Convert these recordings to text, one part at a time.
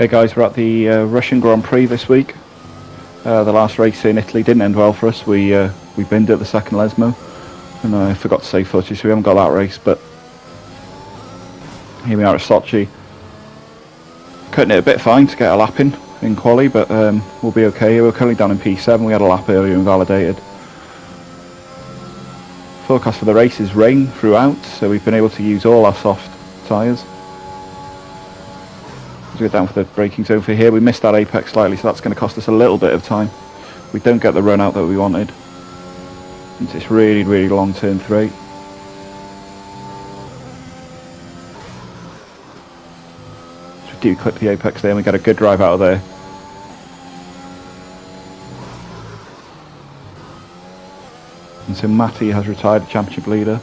Hey guys, we're at the Russian Grand Prix this week. The last race in Italy didn't end well for us. We binned at the second Lesmo, and I forgot to save footage, so we haven't got that race. But here we are at Sochi. Cutting it a bit fine to get a lap in quali, but we'll be okay. We're currently down in P7. We had a lap earlier invalidated. Forecast for the race is rain throughout, so we've been able to use all our soft tyres. As we get down for the braking zone for here, we missed that apex slightly, so that's going to cost us a little bit of time. We don't get the run out that we wanted. It's this really, really long turn 3. So we do clip the apex there and we get a good drive out of there. And so Matty has retired, the championship leader.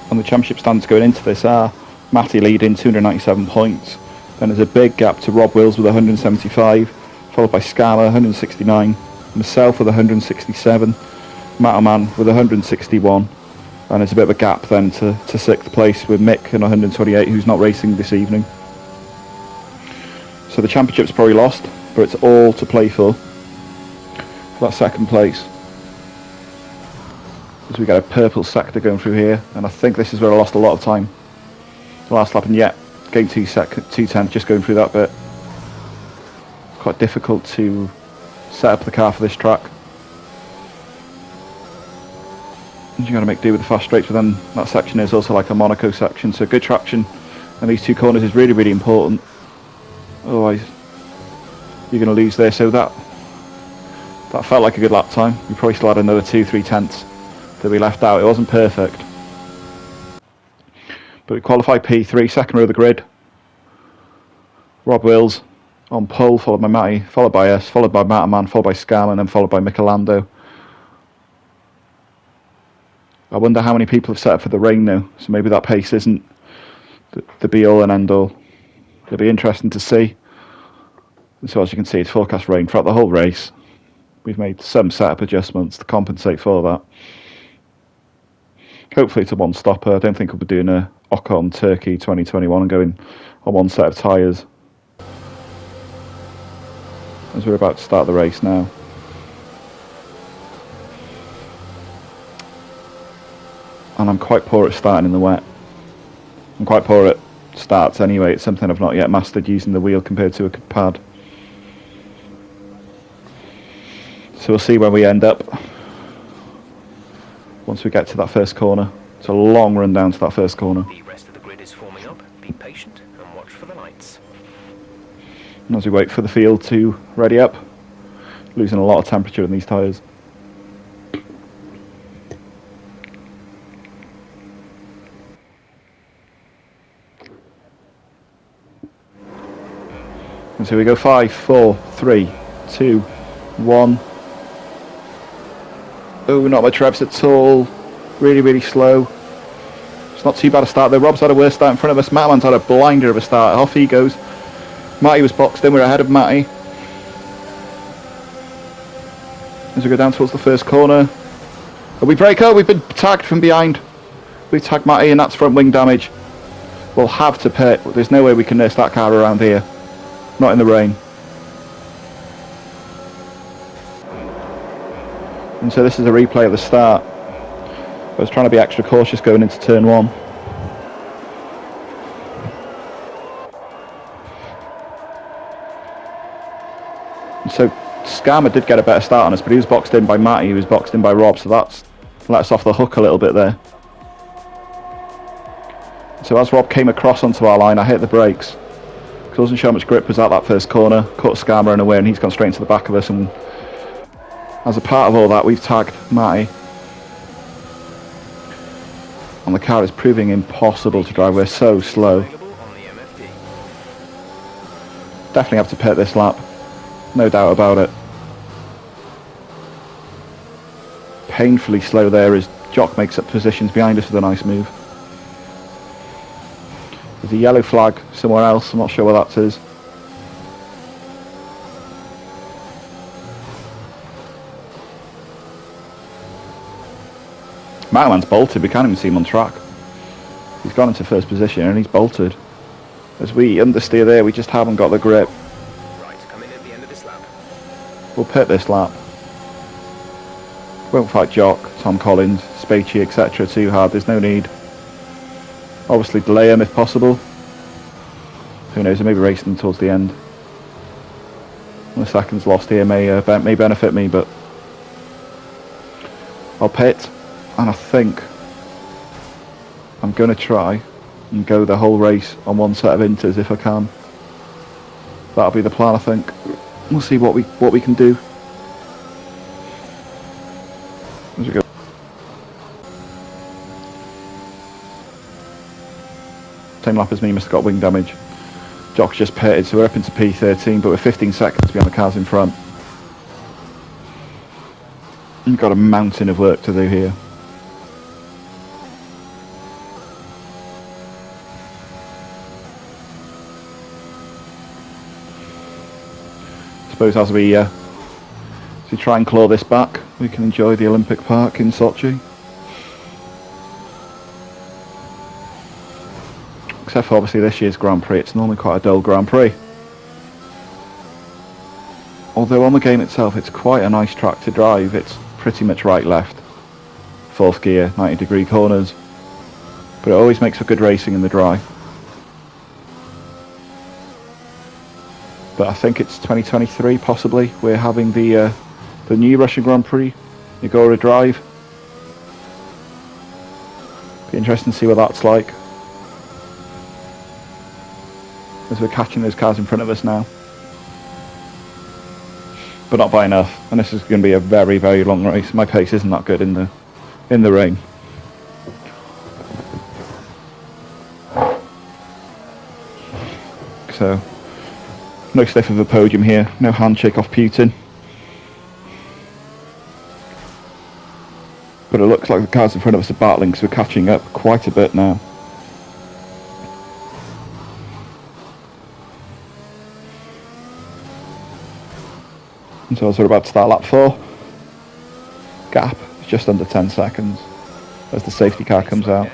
And the championship stands going into this are Matty leading 297 points. Then there's a big gap to Rob Wills with 175, followed by Scala 169, myself with 167, Matterman with 161, and there's a bit of a gap then to 6th place with Mick in 128, who's not racing this evening. So the championship's probably lost, but it's all to play for that second place. As we get a purple sector going through here, and I think this is where I lost a lot of time. The last lap, and yet gained 210 just going through that bit. Quite difficult to set up the car for this track. You've got to make do with the fast straights, but then that section is also like a Monaco section, so good traction and these two corners is really, really important. Otherwise you're going to lose there. So that felt like a good lap time. We probably still had another 2-3 tenths that we left out. It wasn't perfect, but we qualified P3, second row of the grid. Rob Wills on pole, followed by Matty, followed by us, followed by Matterman, followed by Scam, and then followed by Michelando. I wonder how many people have set up for the rain now, so maybe that pace isn't the be-all and end-all. It'll be interesting to see. And so as you can see, it's forecast rain throughout the whole race. We've made some setup adjustments to compensate for that. Hopefully it's a one-stopper. I don't think we'll be doing a Ocon Turkey 2021 and going on one set of tyres. As we're about to start the race now. And I'm quite poor at starting in the wet. I'm quite poor at starts anyway. It's something I've not yet mastered, using the wheel compared to a pad. So we'll see where we end up once we get to that first corner. It's a long run down to that first corner. The rest of the grid is forming up. Be patient and watch for the lights. And as we wait for the field to ready up, losing a lot of temperature in these tyres. And so we go 5, 4, 3, 2, 1. Oh, not much revs at all. Really, really slow. It's not too bad a start though. Rob's had a worse start in front of us. Matterman's had a blinder of a start. Off he goes. Matty was boxed in. We're ahead of Matty. As we go down towards the first corner. We break. Oh, we've been tagged from behind. We've tagged Matty and that's front wing damage. We'll have to pit. There's no way we can nurse that car around here. Not in the rain. And so this is a replay of the start. I was trying to be extra cautious going into turn 1. And so Scammer did get a better start on us, but he was boxed in by Matty, he was boxed in by Rob, so that's let us off the hook a little bit there. So as Rob came across onto our line, I hit the brakes. Because I wasn't sure how much grip was at that first corner. Caught Scammer in a way and he's gone straight into the back of us, and as a part of all that, we've tagged Matty. And the car is proving impossible to drive. We're so slow. Definitely have to pit this lap. No doubt about it. Painfully slow there as Jock makes up positions behind us with a nice move. There's a yellow flag somewhere else. I'm not sure where that is. Matterman's bolted, we can't even see him on track. He's gone into first position and he's bolted. As we understeer there, we just haven't got the grip. Right, come in at the end of this lap. We'll pit this lap. Won't fight Jock, Tom Collins, Spacey, etc. too hard. There's no need. Obviously delay him if possible. Who knows, I may be racing them towards the end. The seconds lost here may benefit me, but I'll pit, and I think I'm going to try and go the whole race on one set of inters if I can. That'll be the plan, I think. We'll see what we can do. As we go. Same lap as me, Mr. got wing damage. Jock's just pitted, so we're up into P13, but we're 15 seconds behind the cars in front. We've got a mountain of work to do here. I suppose as we try and claw this back, we can enjoy the Olympic Park in Sochi. Except for obviously this year's Grand Prix, it's normally quite a dull Grand Prix. Although on the game itself it's quite a nice track to drive, it's pretty much right left, fourth gear, 90-degree corners, but it always makes for good racing in the dry. But I think it's 2023 possibly, we're having the new Russian Grand Prix, Yagora Drive. Be interesting to see what that's like. As we're catching those cars in front of us now. But not by enough, and this is going to be a very, very long race. My pace isn't that good in the rain. So, no sniff of a podium here, no handshake off Putin. But it looks like the cars in front of us are battling, so we're catching up quite a bit now. And so as we're about to start lap 4, gap is just under 10 seconds as the safety car comes out.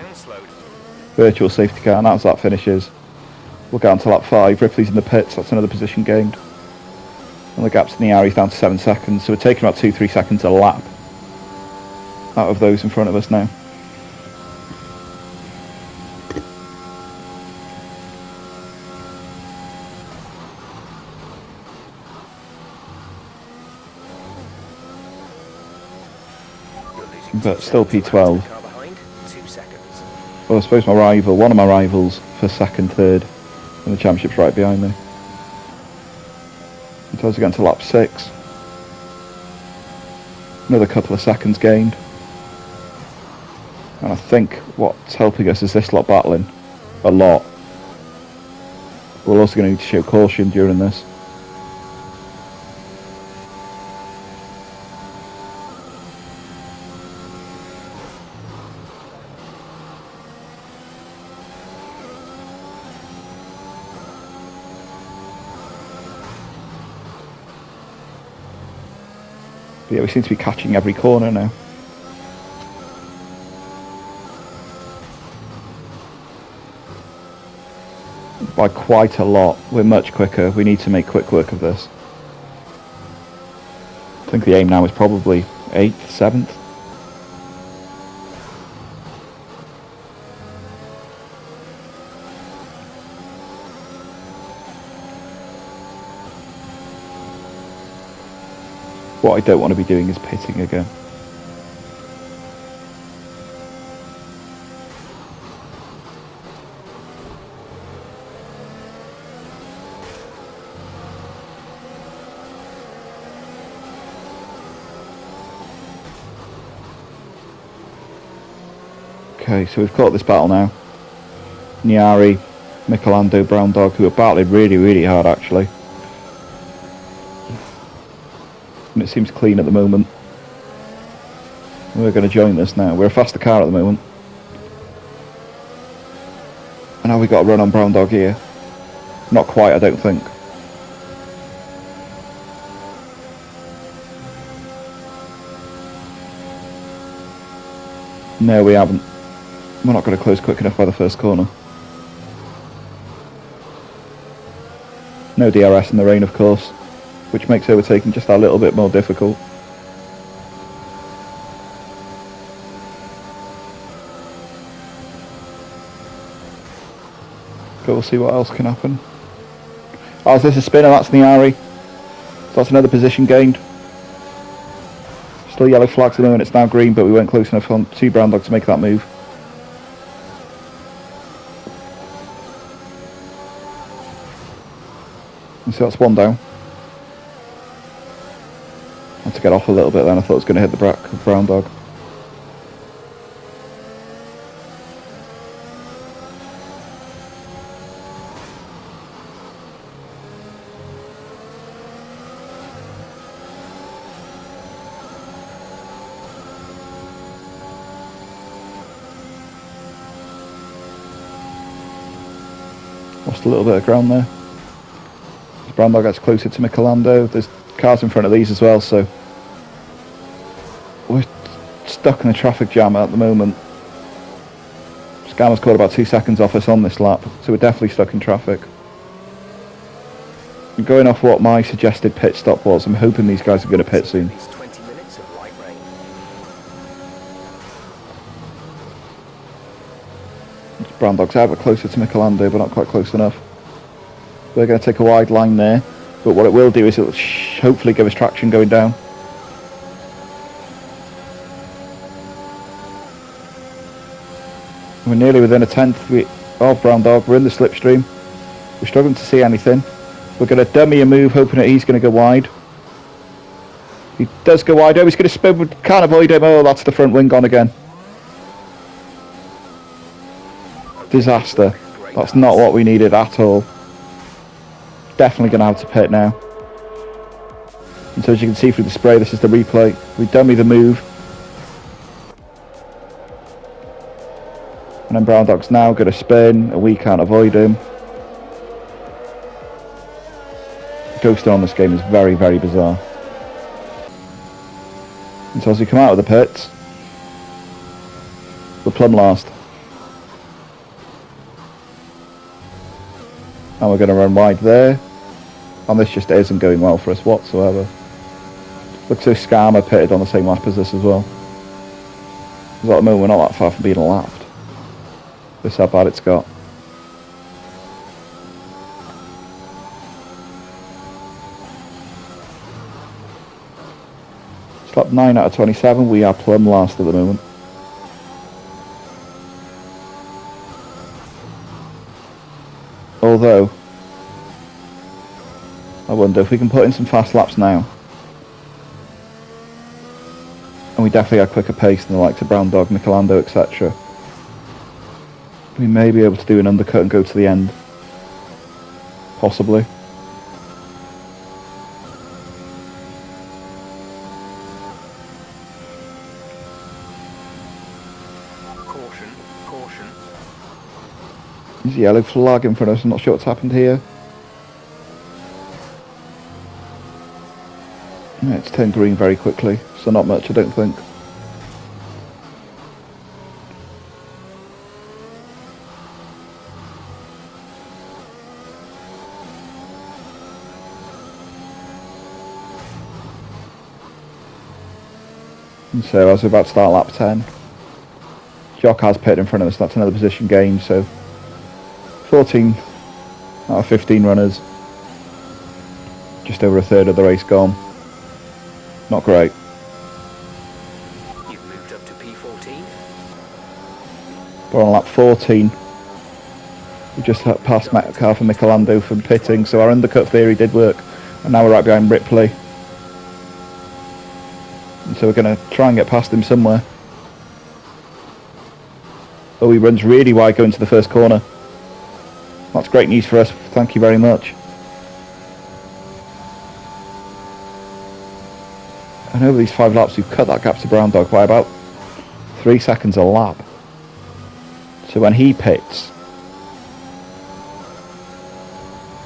Virtual safety car, and as that finishes, we'll get on to lap 5. Ripley's in the pits, that's another position gained. And the gap's in the Ari's down to 7 seconds, so we're taking about 2-3 seconds a lap out of those in front of us now. But still P12. Well, I suppose one of my rivals for second, third in the championship's right behind me. So as we get into lap 6, another couple of seconds gained. And I think what's helping us is this lot battling a lot. We're also going to need to show caution during this. But yeah, we seem to be catching every corner now. By quite a lot. We're much quicker. We need to make quick work of this. I think the aim now is probably 8th, 7th. What I don't want to be doing is pitting again. Okay, so we've caught this battle now. Niari, Michelando, Brown Dog, who are battling really, really hard actually. And it seems clean at the moment. We're going to join this now. We're a faster car at the moment. And now we've got a run on Brown Dog here. Not quite, I don't think. No, we haven't. We're not going to close quick enough by the first corner. No DRS in the rain, of course, which makes overtaking just a little bit more difficult. But we'll see what else can happen. Oh, is this a spinner? That's Niari. So that's another position gained. Still yellow flags at the moment, it's now green, but we weren't close enough on 2 brown dogs to make that move. And so that's 1 down. I had to get off a little bit then, I thought it was going to hit the brown dog. Lost a little bit of ground there. As brown dog gets closer to Michelando, there's cars in front of these as well, so we're stuck in a traffic jam at the moment. Scammer's caught about 2 seconds off us on this lap, so we're definitely stuck in traffic. Going off what my suggested pit stop was, I'm hoping these guys are going to pit soon. 20 minutes of light rain. Brown dog's out, but closer to Michelando, but not quite close enough. We're going to take a wide line there, but what it will do is it'll hopefully give us traction going down. We're nearly within a tenth of brown dog. We're in the slipstream. We're struggling to see anything. We're going to dummy a move, hoping that he's going to go wide. He does go wide. Oh, he's going to spin. We can't avoid him. Oh, that's the front wing gone again. Disaster. That's not what we needed at all. Definitely going to have to pit now. And so as you can see through the spray, this is the replay. We dummy the move. And then brown dog's now going to spin, and we can't avoid him. Ghosting on this game is very, very bizarre. And so as we come out of the pits, we're plumb last. And we're going to run wide there. And this just isn't going well for us whatsoever. Looks like Scammer pitted on the same lap as us as well. Because at the moment we're not that far from being lapped. This is how bad it's got. It's lap 9 out of 27, we are plumb last at the moment. Although, I wonder if we can put in some fast laps now. And we definitely had quicker pace than the likes of Brown Dog, Michelando, etc. We may be able to do an undercut and go to the end. Possibly. Caution, caution. There's a yellow flag in front of us, I'm not sure what's happened here. Yeah, it's turned green very quickly, so not much I don't think. And so as we're about to start lap 10, Jock has pitted in front of us, that's another position gained, so 14 out of 15 runners, just over a third of the race gone. Not great. You've moved up to P14. We're on lap 14. We just passed Metcalf and Michelando from pitting, so our undercut theory did work, and now we're right behind Ripley. And so we're going to try and get past him somewhere. Oh, he runs really wide going to the first corner. That's great news for us, thank you very much. And over these 5 laps we've cut that gap to Brown Dog by about 3 seconds a lap. So when he pits,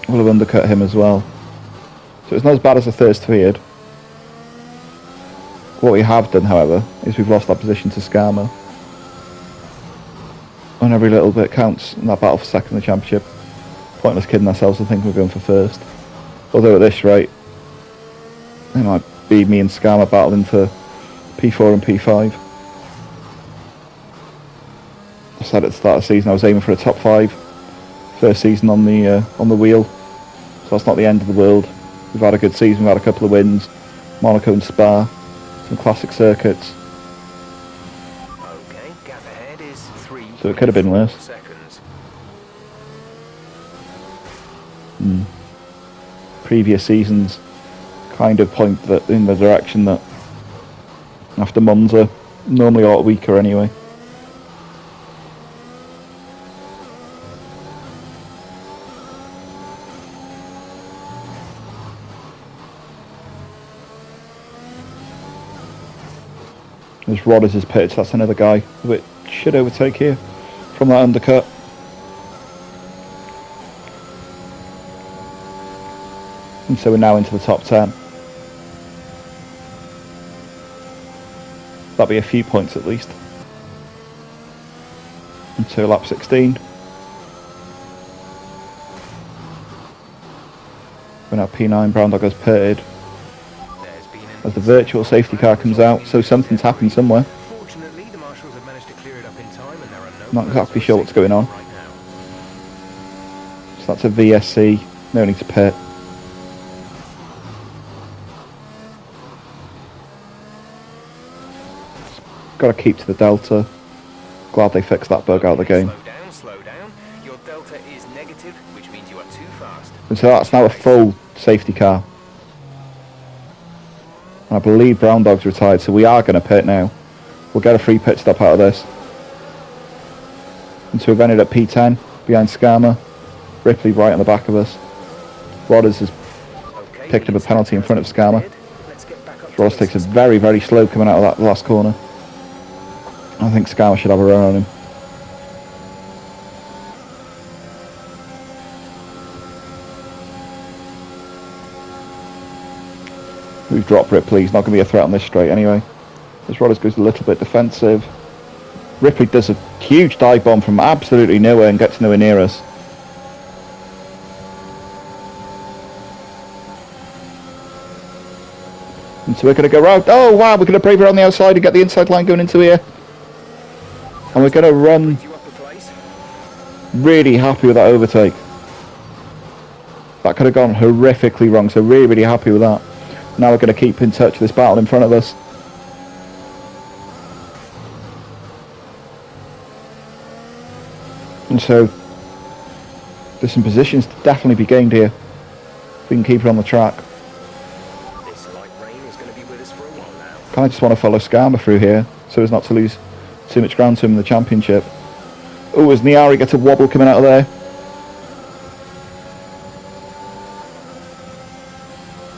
we'll have undercut him as well. So it's not as bad as the thirst feared. What we have done, however, is we've lost our position to Scammer. And every little bit counts in that battle for second in the championship. pointless kidding ourselves and thinking we're going for first. Although at this rate, it might be me and Skarma battling for P4 and P5. I said at the start of the season I was aiming for a top 5 first season on the wheel, so that's not the end of the world. We've had a good season, we've had a couple of wins, Monaco and Spa, some classic circuits. Okay, gap ahead is 3. So it could have been worse. Seconds. Previous seasons kind of point that in the direction that after Monza, normally a lot weaker anyway. There's Rodders' pitch, that's another guy which should overtake here from that undercut. And so we're now into the top 10. That'll be a few points at least. Until lap 16. We're now P9, Brown Dog has pitted. As the virtual safety car comes out, so something's happened somewhere. Fortunately, the marshals have managed to clear it up in time, and there are no Not exactly sure what's going on. right now. So that's a VSC, no need to pit. Got to keep to the delta. Glad they fixed that bug out of the game. Slow down, slow down. Your delta is negative, which means you are too fast. And so that's now a full safety car. I believe Brown Dog's retired, so we are going to pit now. We'll get a free pit stop out of this. And so we've ended up P10 behind Skarma. Ripley right on the back of us. Rodders has Okay, picked up a penalty in front of Skarma. Let's get back up to Rodders takes it very, very slow coming out of that last corner. I think Skarma should have a run on him. We've dropped Ripley, he's not going to be a threat on this straight anyway. As Rodders goes a little bit defensive. Ripley does a huge dive bomb from absolutely nowhere and gets nowhere near us. And so we're going to go round. Oh wow, we're going to brave it on the outside and get the inside line going into here. And we're going to run. you up a place. Really happy with that overtake. That could have gone horrifically wrong, so really, really happy with that. Now we're going to keep in touch with this battle in front of us. And so there's some positions to definitely be gained here if we can keep it on the track. This light rain is going to be with us for a while now. Kind of just want to follow Skarma through here so as not to lose too much ground to him in the championship. Oh, as Niari gets a wobble coming out of there.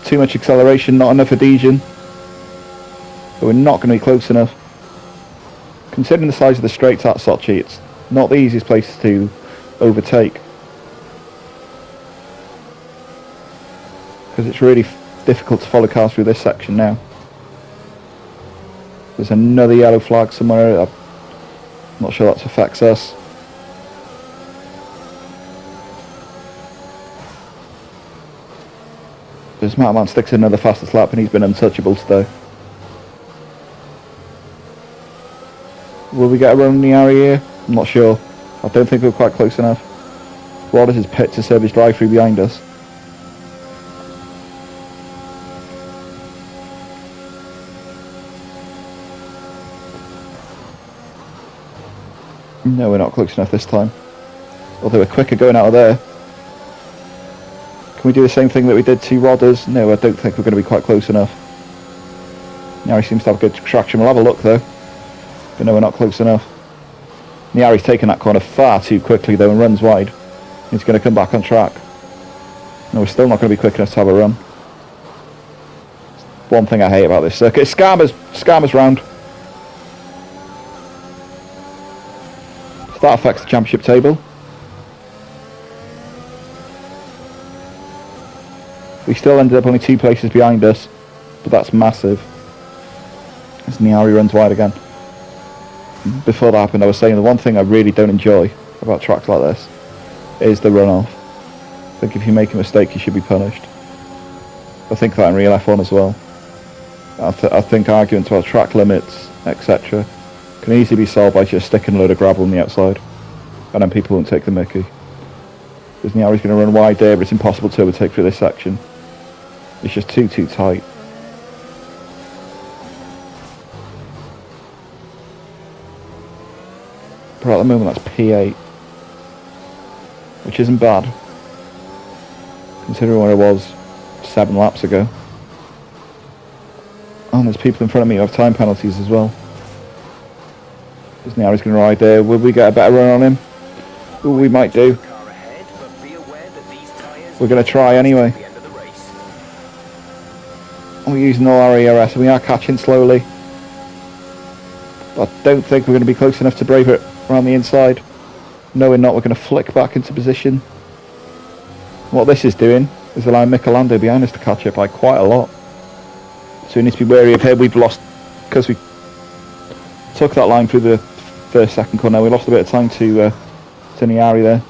Too much acceleration, not enough adhesion. But we're not going to be close enough. Considering the size of the straights at Sochi, it's not the easiest place to overtake. Because it's really difficult to follow cars through this section now. There's another yellow flag somewhere. I'm not sure that affects us. This man sticks in another fastest lap and he's been untouchable today. Will we get a run in the area here? I'm not sure. I don't think we're quite close enough. Rodders is pit to serve his drive-through behind us. No, we're not close enough this time. Although we're quicker going out of there. Can we do the same thing that we did to Rodders? No, I don't think we're going to be quite close enough. Niari seems to have good traction. We'll have a look though. But no, we're not close enough. Niari's taken that corner far too quickly though and runs wide. He's going to come back on track. No, we're still not going to be quick enough to have a run. One thing I hate about this circuit. Skarma's round. So that affects the championship table. We still ended up only 2 places behind us, but that's massive. As Niari runs wide again. Before that happened, I was saying the one thing I really don't enjoy about tracks like this is the runoff. I think if you make a mistake, you should be punished. I think that in real F1 as well. I think arguments about track limits, etc., can easily be solved by just sticking a load of gravel on the outside, and then people won't take the mickey. Because Niari's going to run wide there, but it's impossible to overtake through this section. It's just too tight. But at the moment that's P8, which isn't bad, considering where I was 7 laps ago. And there's people in front of me who have time penalties as well. Because Niari's going to ride there. Will we get a better run on him? Ooh, we might do. We're going to try anyway. We're using all our ERS and we are catching slowly. But I don't think we're going to be close enough to brave it around the inside. No, we're not. We're going to flick back into position. What this is doing is allowing Michelando behind us to catch up by quite a lot. So we need to be wary of him. We've lost, because we took that line through the first, second corner. We lost a bit of time to Niari there.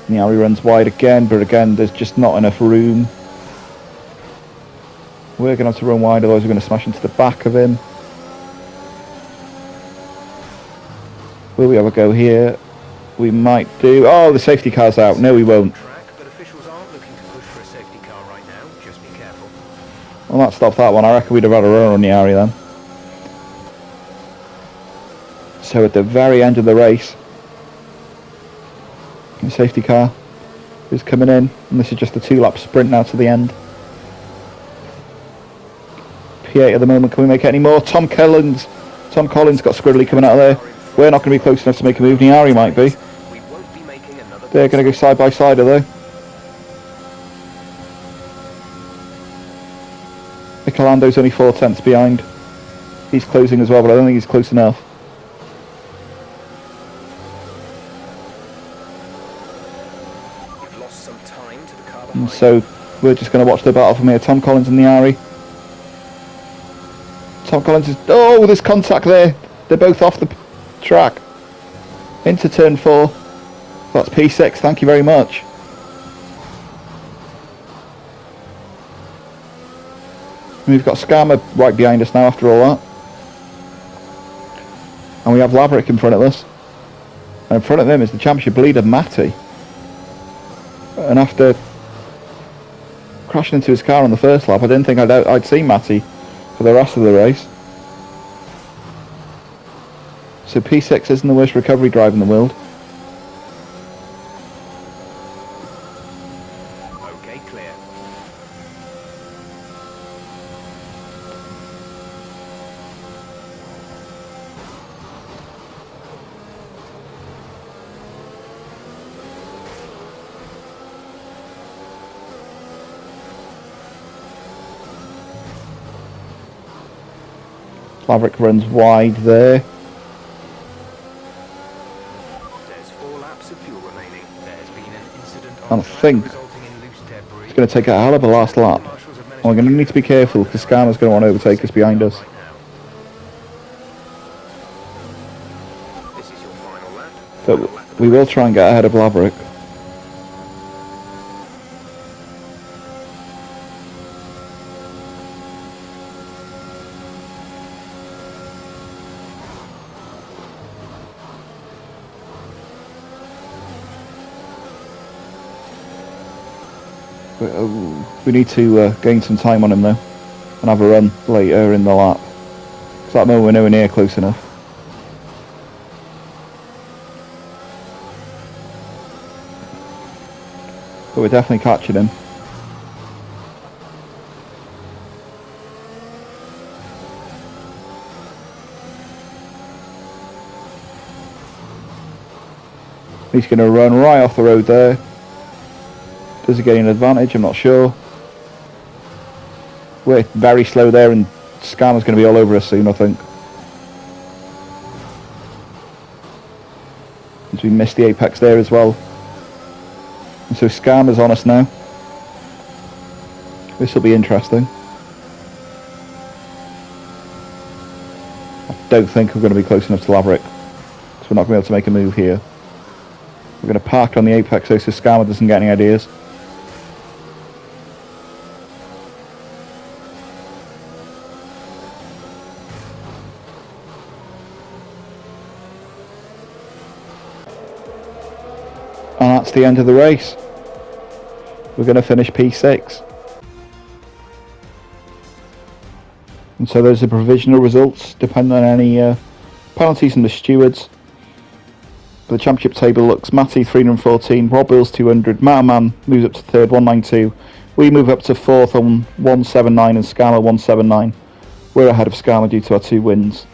Niari runs wide again, but again, there's just not enough room. We're going to have to run wide, otherwise we're going to smash into the back of him. Will we have a go here? We might do. Oh, the safety car's out. No, we won't. Well, that stopped that one. I reckon we'd have had a run on Niari then. So at the very end of the race, the safety car is coming in, and this is just a 2-lap sprint now to the end. P8 at the moment. Can we make it any more? Tom Collins got squiddly coming out of there. We're not going to be close enough to make a move. Niari might be. They're going to go side by side, are they? Michelando's only 4 tenths behind. He's closing as well, but I don't think he's close enough. And so we're just going to watch the battle from here. Tom Collins and Niari. Tom Collins is... Oh, there's contact there. They're both off the track. Into turn 4. That's P6. Thank you very much. We've got Scammer right behind us now after all that. And we have Laverick in front of us. And in front of them is the championship leader, Matty. And after crashing into his car on the first lap, I didn't think I'd see Matty for the rest of the race. So P6 isn't the worst recovery drive in the world. Okay, clear. Laverick runs wide there. And I think it's going to take a hell of a last lap. And we're going to need to be careful because Skarma's going to want to overtake us behind us. But we will try and get ahead of Laverick. We need to gain some time on him though, and have a run later in the lap. Because at that moment we're nowhere near close enough. But we're definitely catching him. He's going to run right off the road there. Does he get an advantage? I'm not sure. We're very slow there and Skarma's going to be all over us soon, I think. As we missed the apex there as well. So Skarma's on us now. This will be interesting. I don't think we're going to be close enough to Laverick, so we're not going to be able to make a move here. We're going to park on the apex so Skarma doesn't get any ideas. And that's the end of the race. We're going to finish P6. And so those are provisional results, depending on any penalties from the stewards. But the championship table looks Matty 314, Rob Wills 200, Man moves up to third 192. We move up to fourth on 179 and Skarma 179. We're ahead of Skarma due to our 2 wins.